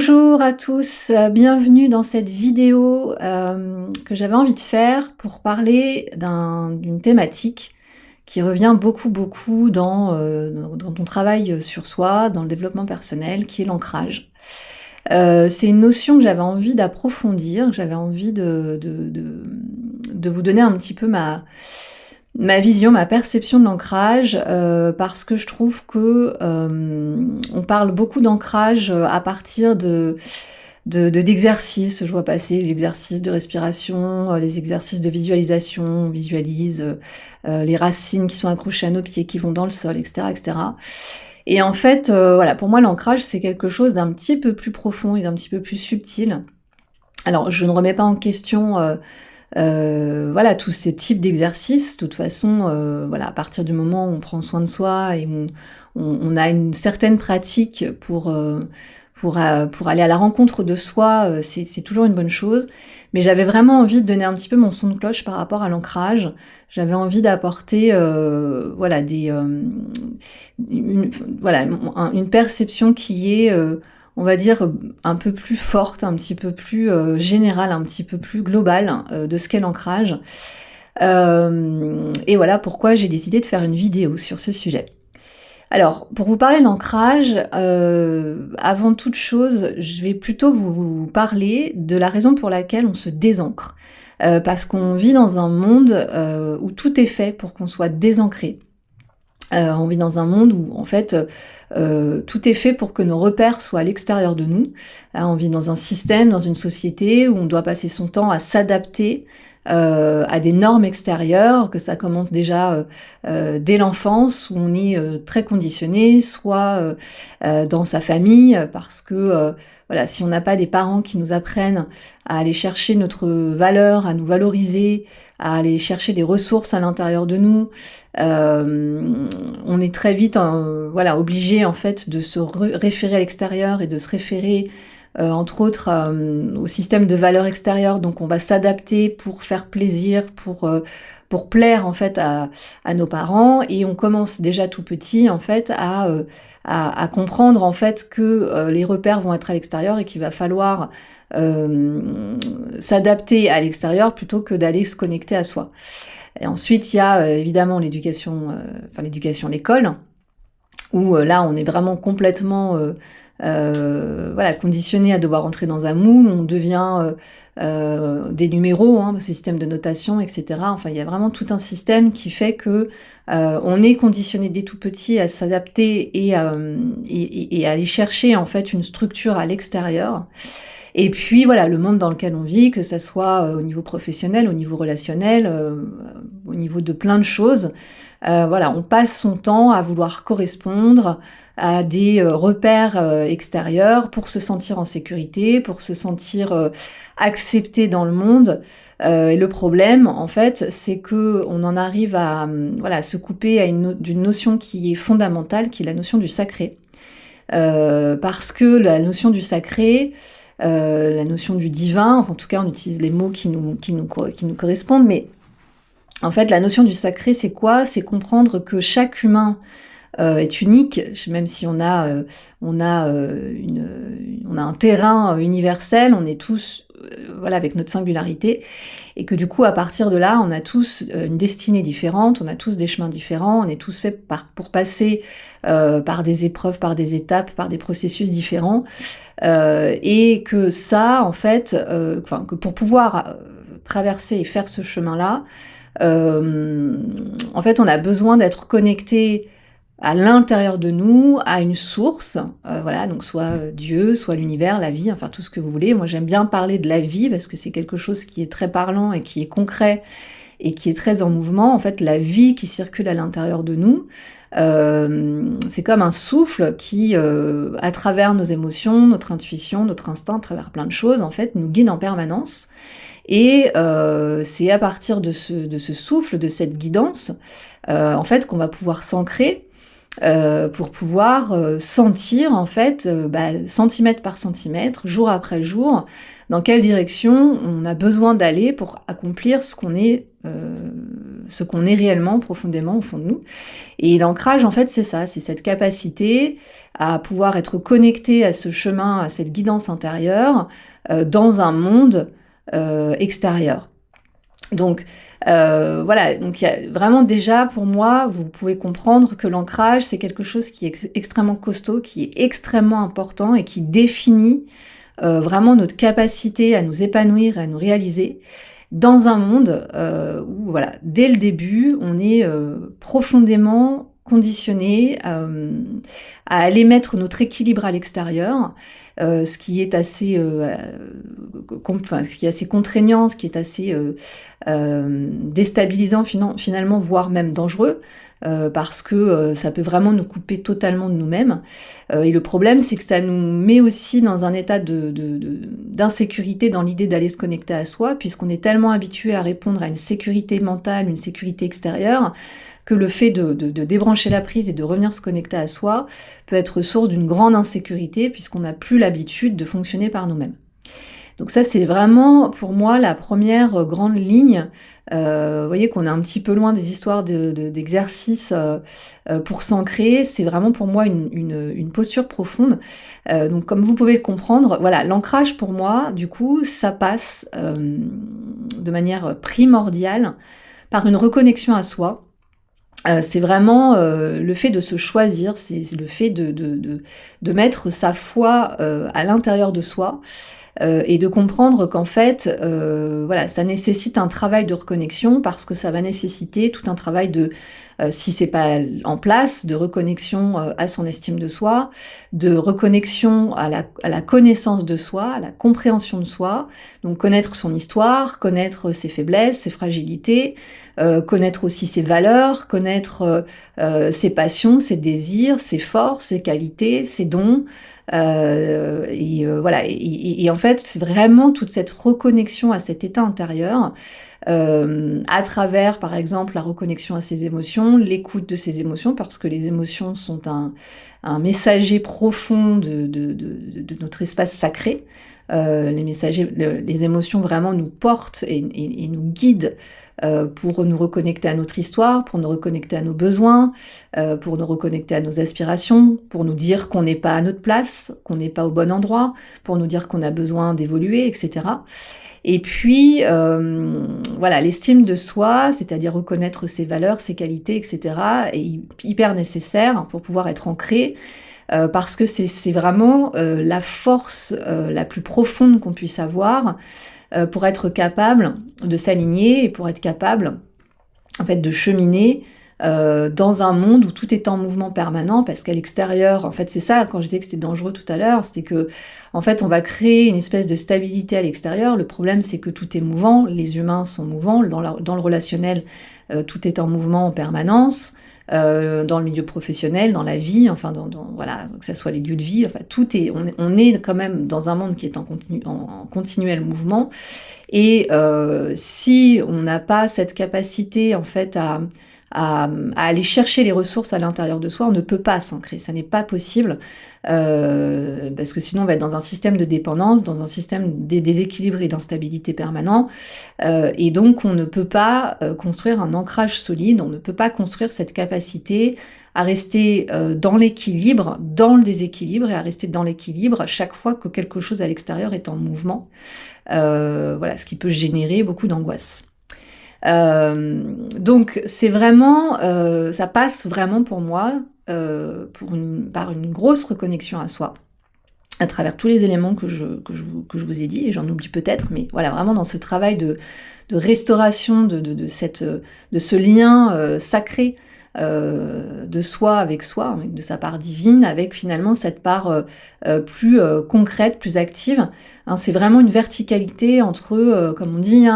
Bonjour à tous, bienvenue dans cette vidéo que j'avais envie de faire pour parler d'une thématique qui revient beaucoup dans ton travail sur soi, dans le développement personnel, qui est l'ancrage. C'est une notion que j'avais envie d'approfondir, que j'avais envie de vous donner un petit peu ma vision, ma perception de l'ancrage, parce que je trouve que on parle beaucoup d'ancrage à partir d'exercices. Je vois passer les exercices de respiration, les exercices de visualisation. On visualise les racines qui sont accrochées à nos pieds, qui vont dans le sol, etc., etc. Et en fait, voilà, pour moi, l'ancrage, c'est quelque chose d'un petit peu plus profond et d'un petit peu plus subtil. Alors, je ne remets pas en question voilà, tous ces types d'exercices. De toute façon, voilà, à partir du moment où on prend soin de soi et on a une certaine pratique pour aller à la rencontre de soi, c'est toujours une bonne chose. Mais j'avais vraiment envie de donner un petit peu mon son de cloche par rapport à l'ancrage. J'avais envie d'apporter voilà, une perception qui est on va dire, un peu plus forte, un petit peu plus générale, un petit peu plus globale de ce qu'est l'ancrage. Et voilà pourquoi j'ai décidé de faire une vidéo sur ce sujet. Alors, pour vous parler d'ancrage, avant toute chose, je vais plutôt vous parler de la raison pour laquelle on se désancre. Parce qu'on vit dans un monde où tout est fait pour qu'on soit désancré. On vit dans un monde où, en fait, tout est fait pour que nos repères soient à l'extérieur de nous. On vit dans un système, dans une société où on doit passer son temps à s'adapter à des normes extérieures, que ça commence déjà dès l'enfance, où on est très conditionné, soit dans sa famille, parce que voilà, si on n'a pas des parents qui nous apprennent à aller chercher notre valeur, à nous valoriser, à aller chercher des ressources à l'intérieur de nous, on est très vite voilà, obligé en fait de se référer à l'extérieur et de se référer entre autres au système de valeurs extérieures. Donc on va s'adapter pour faire plaisir, pour plaire en fait à nos parents, et on commence déjà tout petit en fait à comprendre en fait que les repères vont être à l'extérieur et qu'il va falloir s'adapter à l'extérieur plutôt que d'aller se connecter à soi. Et ensuite, il y a évidemment l'éducation, l'éducation à l'école, où là, on est vraiment complètement voilà, conditionné à devoir entrer dans un moule, on devient des numéros, système de notation, etc. Enfin, il y a vraiment tout un système qui fait que on est conditionné dès tout petit à s'adapter et à aller chercher en fait une structure à l'extérieur. Et puis voilà, le monde dans lequel on vit, que ça soit au niveau professionnel, au niveau relationnel, au niveau de plein de choses, voilà, on passe son temps à vouloir correspondre à des repères extérieurs pour se sentir en sécurité, pour se sentir accepté dans le monde. Et le problème, en fait, c'est que on en arrive à voilà, se couper d'une notion qui est fondamentale, qui est la notion du sacré. Parce que la notion du sacré, la notion du divin, enfin, en tout cas on utilise les mots qui nous correspondent, mais en fait la notion du sacré c'est quoi? C'est comprendre que chaque humain est unique, même si on a un terrain universel, on est tous voilà, avec notre singularité, et que du coup à partir de là on a tous une destinée différente, on a tous des chemins différents, on est tous faits pour passer par des épreuves, par des étapes, par des processus différents, et que ça en fait, que pour pouvoir traverser et faire ce chemin-là, en fait on a besoin d'être connecté à l'intérieur de nous, à une source, voilà, donc soit Dieu, soit l'univers, la vie, enfin tout ce que vous voulez. Moi j'aime bien parler de la vie parce que c'est quelque chose qui est très parlant et qui est concret et qui est très en mouvement. En fait, la vie qui circule à l'intérieur de nous, c'est comme un souffle qui, à travers nos émotions, notre intuition, notre instinct, à travers plein de choses, en fait, nous guide en permanence. Et c'est à partir de ce souffle, de cette guidance, en fait, qu'on va pouvoir s'ancrer pour pouvoir sentir en fait, centimètre par centimètre, jour après jour, dans quelle direction on a besoin d'aller pour accomplir ce qu'on est réellement, profondément au fond de nous. Et l'ancrage en fait c'est ça, c'est cette capacité à pouvoir être connecté à ce chemin, à cette guidance intérieure, dans un monde extérieur. Donc voilà, donc il y a vraiment déjà pour moi, vous pouvez comprendre que l'ancrage, c'est quelque chose qui est extrêmement costaud, qui est extrêmement important et qui définit vraiment notre capacité à nous épanouir et à nous réaliser dans un monde où, voilà, dès le début, on est profondément conditionné à aller mettre notre équilibre à l'extérieur, ce qui est assez, ce qui est assez contraignant, ce qui est assez déstabilisant finalement, voire même dangereux, parce que ça peut vraiment nous couper totalement de nous-mêmes. Et le problème, c'est que ça nous met aussi dans un état d'insécurité dans l'idée d'aller se connecter à soi, puisqu'on est tellement habitué à répondre à une sécurité mentale, une sécurité extérieure, que le fait de débrancher la prise et de revenir se connecter à soi peut être source d'une grande insécurité, puisqu'on n'a plus l'habitude de fonctionner par nous-mêmes. Donc ça, c'est vraiment, pour moi, la première grande ligne. Vous voyez qu'on est un petit peu loin des histoires d'exercices pour s'ancrer. C'est vraiment pour moi une posture profonde. Donc comme vous pouvez le comprendre, voilà, l'ancrage pour moi, du coup, ça passe de manière primordiale par une reconnexion à soi. C'est vraiment le fait de se choisir, c'est le fait de mettre sa foi à l'intérieur de soi, et de comprendre qu'en fait, voilà, ça nécessite un travail de reconnexion, parce que ça va nécessiter tout un travail de, si c'est pas en place, de reconnexion à son estime de soi, de reconnexion à la connaissance de soi, à la compréhension de soi, donc connaître son histoire, connaître ses faiblesses, ses fragilités, connaître aussi ses valeurs, connaître ses passions, ses désirs, ses forces, ses qualités, ses dons. Voilà, et en fait, c'est vraiment toute cette reconnexion à cet état intérieur, à travers, par exemple, la reconnexion à ses émotions, l'écoute de ses émotions, parce que les émotions sont un messager profond de notre espace sacré. Les émotions vraiment nous portent et nous guident pour nous reconnecter à notre histoire, pour nous reconnecter à nos besoins, pour nous reconnecter à nos aspirations, pour nous dire qu'on n'est pas à notre place, qu'on n'est pas au bon endroit, pour nous dire qu'on a besoin d'évoluer, etc. Et puis, voilà, l'estime de soi, c'est-à-dire reconnaître ses valeurs, ses qualités, etc., est hyper nécessaire pour pouvoir être ancré, parce que c'est vraiment la force la plus profonde qu'on puisse avoir, pour être capable de s'aligner et pour être capable, en fait, de cheminer dans un monde où tout est en mouvement permanent, parce qu'à l'extérieur, en fait, c'est ça, quand je disais que c'était dangereux tout à l'heure, c'était que, en fait, on va créer une espèce de stabilité à l'extérieur. Le problème, c'est que tout est mouvant, les humains sont mouvants, dans le relationnel, tout est en mouvement en permanence, dans le milieu professionnel, dans la vie, enfin, voilà, que ce soit les lieux de vie, enfin, on est quand même dans un monde qui est en continuel mouvement, et si on n'a pas cette capacité, en fait, à aller chercher les ressources à l'intérieur de soi, on ne peut pas s'ancrer, ça n'est pas possible, parce que sinon on va être dans un système de dépendance, dans un système déséquilibré et d'instabilité permanent, et donc on ne peut pas construire un ancrage solide, on ne peut pas construire cette capacité à rester dans l'équilibre, dans le déséquilibre, et à rester dans l'équilibre chaque fois que quelque chose à l'extérieur est en mouvement. Voilà, ce qui peut générer beaucoup d'angoisse. Donc c'est vraiment, ça passe vraiment pour moi par une grosse reconnexion à soi, à travers tous les éléments que je vous ai dit, et j'en oublie peut-être, mais voilà, vraiment dans ce travail de restauration de ce lien sacré de soi, avec de sa part divine, avec finalement cette part plus concrète, plus active. Hein, c'est vraiment une verticalité entre, comme on dit,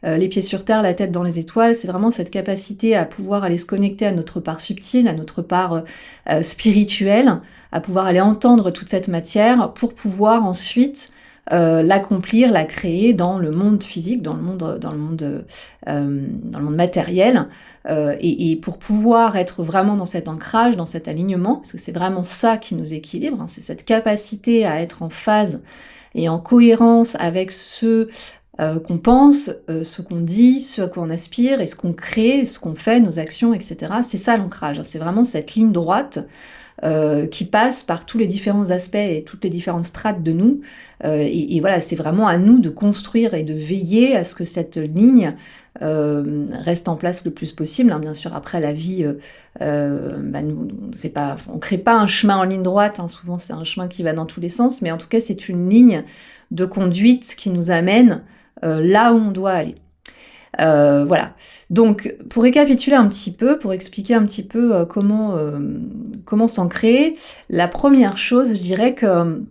les pieds sur terre, la tête dans les étoiles. C'est vraiment cette capacité à pouvoir aller se connecter à notre part subtile, à notre part spirituelle, à pouvoir aller entendre toute cette matière pour pouvoir ensuite l'accomplir, la créer dans le monde physique, dans le monde matériel, et pour pouvoir être vraiment dans cet ancrage, dans cet alignement, parce que c'est vraiment ça qui nous équilibre, hein, c'est cette capacité à être en phase et en cohérence avec ce qu'on pense, ce qu'on dit, ce à quoi on aspire, et ce qu'on crée, ce qu'on fait, nos actions, etc. C'est ça l'ancrage, hein, c'est vraiment cette ligne droite qui passe par tous les différents aspects et toutes les différentes strates de nous. Et voilà, c'est vraiment à nous de construire et de veiller à ce que cette ligne reste en place le plus possible. Bien sûr, après la vie, on crée pas un chemin en ligne droite, souvent c'est un chemin qui va dans tous les sens, mais en tout cas c'est une ligne de conduite qui nous amène là où on doit aller. Voilà. Donc, pour récapituler un petit peu, pour expliquer un petit peu comment s'ancrer, la première chose, je dirais que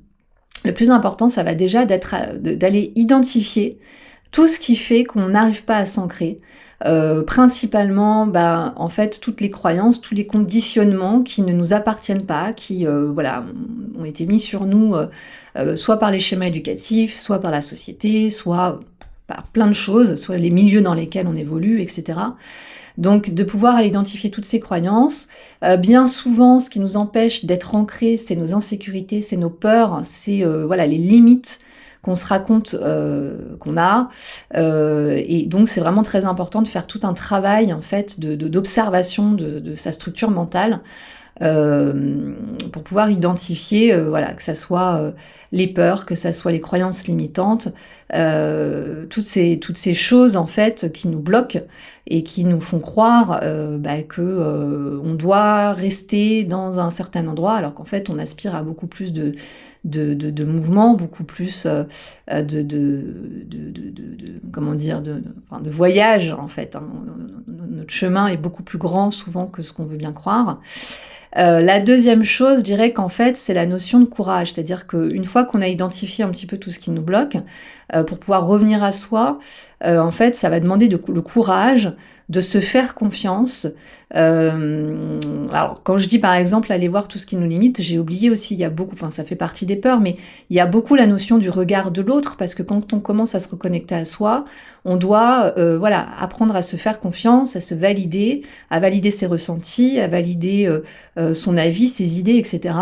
le plus important, ça va déjà d'aller identifier tout ce qui fait qu'on n'arrive pas à s'ancrer. Principalement, en fait, toutes les croyances, tous les conditionnements qui ne nous appartiennent pas, qui ont été mis sur nous, soit par les schémas éducatifs, soit par la société, soit par plein de choses, soit les milieux dans lesquels on évolue, etc. Donc de pouvoir aller identifier toutes ces croyances. Bien souvent, ce qui nous empêche d'être ancrés, c'est nos insécurités, c'est nos peurs, c'est les limites qu'on se raconte qu'on a. Et donc c'est vraiment très important de faire tout un travail en fait d'observation de sa structure mentale. Pour pouvoir identifier, que ça soit les peurs, que ça soit les croyances limitantes, toutes ces choses en fait qui nous bloquent et qui nous font croire que on doit rester dans un certain endroit alors qu'en fait on aspire à beaucoup plus de mouvement, beaucoup plus de voyage en fait. Notre chemin est beaucoup plus grand souvent que ce qu'on veut bien croire. La deuxième chose, je dirais qu'en fait, c'est la notion de courage. C'est-à-dire qu'une fois qu'on a identifié un petit peu tout ce qui nous bloque, pour pouvoir revenir à soi, en fait, ça va demander le courage de se faire confiance. Alors, quand je dis par exemple aller voir tout ce qui nous limite, j'ai oublié aussi, il y a beaucoup, ça fait partie des peurs, mais il y a beaucoup la notion du regard de l'autre, parce que quand on commence à se reconnecter à soi, on doit apprendre à se faire confiance, à se valider, à valider ses ressentis, à valider son avis, ses idées, etc.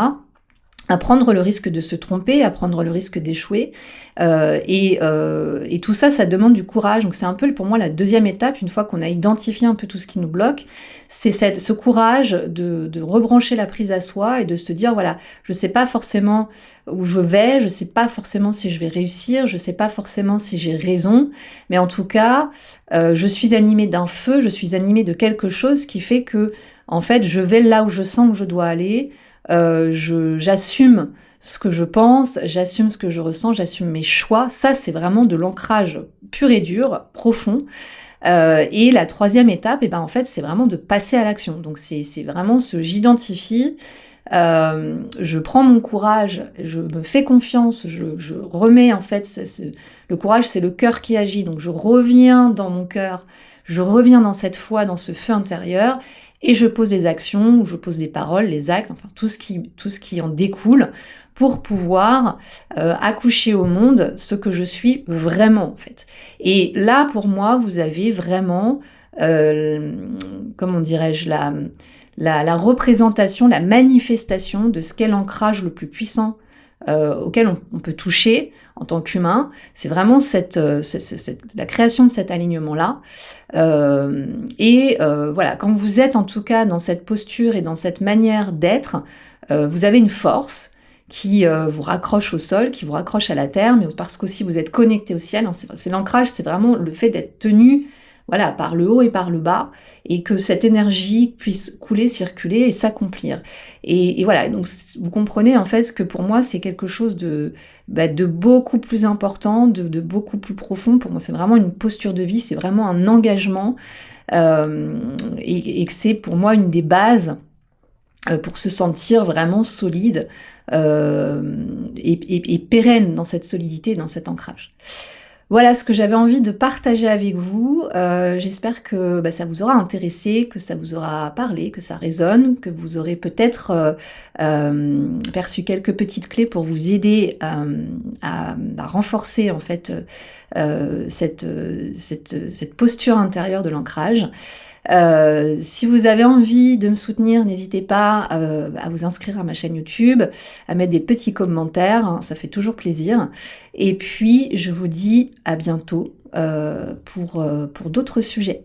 À prendre le risque de se tromper, à prendre le risque d'échouer. Et tout ça, ça demande du courage. Donc c'est un peu pour moi la deuxième étape, une fois qu'on a identifié un peu tout ce qui nous bloque, c'est ce courage de rebrancher la prise à soi et de se dire, voilà, je sais pas forcément où je vais, je sais pas forcément si je vais réussir, je sais pas forcément si j'ai raison, mais en tout cas, je suis animée d'un feu, je suis animée de quelque chose qui fait que, en fait, je vais là où je sens que je dois aller, j'assume ce que je pense, j'assume ce que je ressens, j'assume mes choix. Ça, c'est vraiment de l'ancrage pur et dur, profond. Et la troisième étape, en fait, c'est vraiment de passer à l'action. Donc c'est vraiment j'identifie, je prends mon courage, je me fais confiance, je remets en fait, le courage, c'est le cœur qui agit. Donc je reviens dans mon cœur, je reviens dans cette foi, dans ce feu intérieur, et je pose les actions, ou je pose les paroles, les actes, enfin tout ce qui en découle, pour pouvoir accoucher au monde ce que je suis vraiment, en fait. Et là, pour moi, vous avez vraiment, comment dirais-je, la représentation, la manifestation de ce qu'est l'ancrage le plus puissant auquel on peut toucher en tant qu'humain. C'est vraiment la création de cet alignement-là. Voilà, quand vous êtes en tout cas dans cette posture et dans cette manière d'être, vous avez une force qui vous raccroche au sol, qui vous raccroche à la terre, mais parce qu'aussi vous êtes connecté au ciel. C'est l'ancrage, c'est vraiment le fait d'être tenu par le haut et par le bas, et que cette énergie puisse couler, circuler et s'accomplir. Et voilà, donc vous comprenez en fait que pour moi c'est quelque chose de beaucoup plus important, de beaucoup plus profond. Pour moi c'est vraiment une posture de vie, c'est vraiment un engagement, et que c'est pour moi une des bases pour se sentir vraiment solide et pérenne dans cette solidité, dans cet ancrage. Voilà ce que j'avais envie de partager avec vous. J'espère que ça vous aura intéressé, que ça vous aura parlé, que ça résonne, que vous aurez peut-être perçu quelques petites clés pour vous aider à renforcer en fait cette posture intérieure de l'ancrage. Si vous avez envie de me soutenir, n'hésitez pas à vous inscrire à ma chaîne YouTube, à mettre des petits commentaires, ça fait toujours plaisir. Et puis, je vous dis à bientôt pour d'autres sujets.